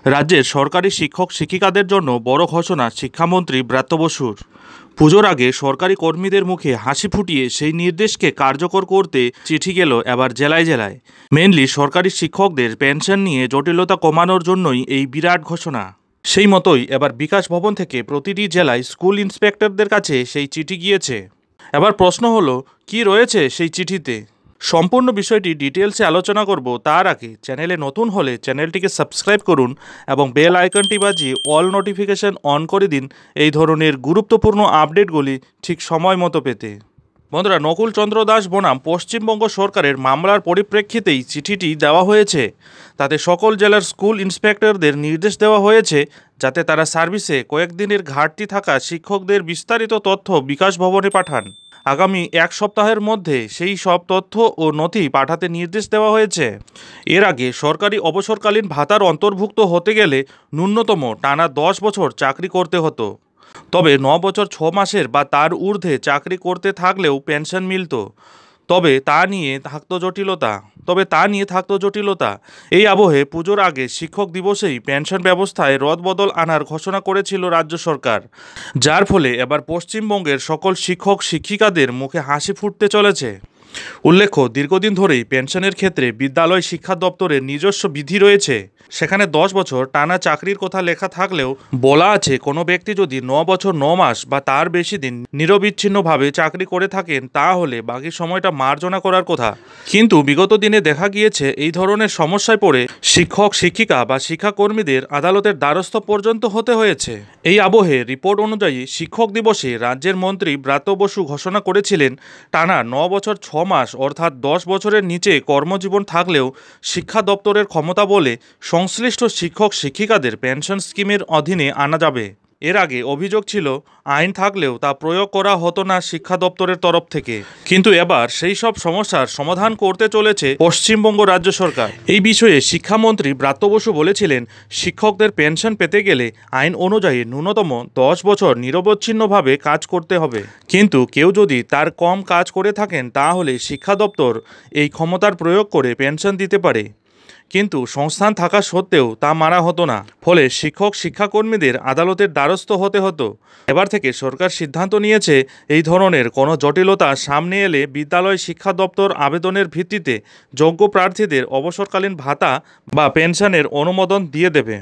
রাজ্যের সরকারি শিক্ষক শিক্ষিকাদের জন্য বড় ঘোষণা শিক্ষামন্ত্রী ব্রাত্য বসুর। পুজোর আগে সরকারি কর্মীদের মুখে হাসি ফুটিয়ে সেই নির্দেশকে কার্যকর করতে চিঠি গেল এবার জেলায় জেলায়। মেনলি সরকারি শিক্ষকদের পেনশন নিয়ে জটিলতা কমানোর জন্যই এই বিরাট ঘোষণা। সেই মতোই এবার বিকাশ ভবন থেকে প্রতিটি জেলায় স্কুল ইন্সপেক্টরদের কাছে সেই চিঠি গিয়েছে। এবার প্রশ্ন হলো, কি রয়েছে সেই চিঠিতে? সম্পূর্ণ বিষয়টি ডিটেলসে আলোচনা করব। তার আগে চ্যানেলে নতুন হলে চ্যানেলটিকে সাবস্ক্রাইব করুন এবং বেল আইকনটি বাজিয়ে অল নোটিফিকেশন অন করে দিন এই ধরনের গুরুত্বপূর্ণ আপডেটগুলি ঠিক সময় মতো পেতে। বন্ধুরা, নকুল চন্দ্র দাস বনাম পশ্চিমবঙ্গ সরকারের মামলার পরিপ্রেক্ষিতেই চিঠিটি দেওয়া হয়েছে। তাতে সকল জেলার স্কুল ইন্সপেক্টরদের নির্দেশ দেওয়া হয়েছে যাতে তারা সার্ভিসে কয়েকদিনের ঘাটতি থাকা শিক্ষকদের বিস্তারিত তথ্য বিকাশ ভবনে পাঠান। আগামী এক সপ্তাহের মধ্যে সেই সব তথ্য ও নথি পাঠাতে নির্দেশ দেওয়া হয়েছে। এর আগে সরকারি অবসরকালীন ভাতার অন্তর্ভুক্ত হতে গেলে ন্যূনতম টানা 10 বছর চাকরি করতে হতো। তবে 9 বছর 6 মাসের বা তার ঊর্ধ্বে চাকরি করতে থাকলেও পেনশন মিলত। তবে তা নিয়ে থাকতো জটিলতা। এই আবহে পুজোর আগে শিক্ষক দিবসেই পেনশন ব্যবস্থায় রদবদল আনার ঘোষণা করেছিল রাজ্য সরকার, যার ফলে এবার পশ্চিমবঙ্গের সকল শিক্ষক শিক্ষিকাদের মুখে হাসি ফুটতে চলেছে। উল্লেখ্য, দীর্ঘদিন ধরেই পেনশনের ক্ষেত্রে বিদ্যালয় শিক্ষা দপ্তরের নিজস্ব বিধি রয়েছে। সেখানে 10 বছর টানা চাকরির কথা লেখা থাকলেও বলা আছে, কোনো ব্যক্তি যদি 9 বছর 9 মাস বা তার বেশি দিন নিরবিচ্ছিন্নভাবে চাকরি করে থাকেন তাহলে বাকি সময়টা মার্জনা করার কথা। কিন্তু বিগত দিনে দেখা গিয়েছে এই ধরনের সমস্যায় পড়ে শিক্ষক শিক্ষিকা বা শিক্ষাকর্মীদের আদালতের দ্বারস্থ পর্যন্ত হতে হয়েছে। এই আবহে রিপোর্ট অনুযায়ী শিক্ষক দিবসে রাজ্যের মন্ত্রী ব্রাত্য বসু ঘোষণা করেছিলেন, টানা 9 বছর 6 মাস অর্থাৎ 10 বছরের নিচে কর্মজীবন থাকলেও শিক্ষা দপ্তরের ক্ষমতা বলে সংশ্লিষ্ট শিক্ষক শিক্ষিকাদের পেনশন স্কিমের অধীনে আনা যাবে। এর আগে অভিযোগ ছিল আইন থাকলেও তা প্রয়োগ করা হতো না শিক্ষা দপ্তরের তরফ থেকে। কিন্তু এবার সেই সব সমস্যার সমাধান করতে চলেছে পশ্চিমবঙ্গ রাজ্য সরকার। এই বিষয়ে শিক্ষামন্ত্রী ব্রাত্য বসু বলেছিলেন, শিক্ষকদের পেনশন পেতে গেলে আইন অনুযায়ী ন্যূনতম 10 বছর নিরবচ্ছিন্নভাবে কাজ করতে হবে। কিন্তু কেউ যদি তার কম কাজ করে থাকেন তাহলে শিক্ষা দপ্তর এই ক্ষমতার প্রয়োগ করে পেনশন দিতে পারে। কিন্তু সংস্থান থাকা সত্ত্বেও তা মানা হতো না, ফলে শিক্ষক শিক্ষাকর্মীদের আদালতের দ্বারস্থ হতে হতো। এবার থেকে সরকার সিদ্ধান্ত নিয়েছে, এই ধরনের কোনো জটিলতা সামনে এলে বিদ্যালয় শিক্ষা দপ্তর আবেদনের ভিত্তিতে যোগ্য প্রার্থীদের অবসরকালীন ভাতা বা পেনশনের অনুমোদন দিয়ে দেবে।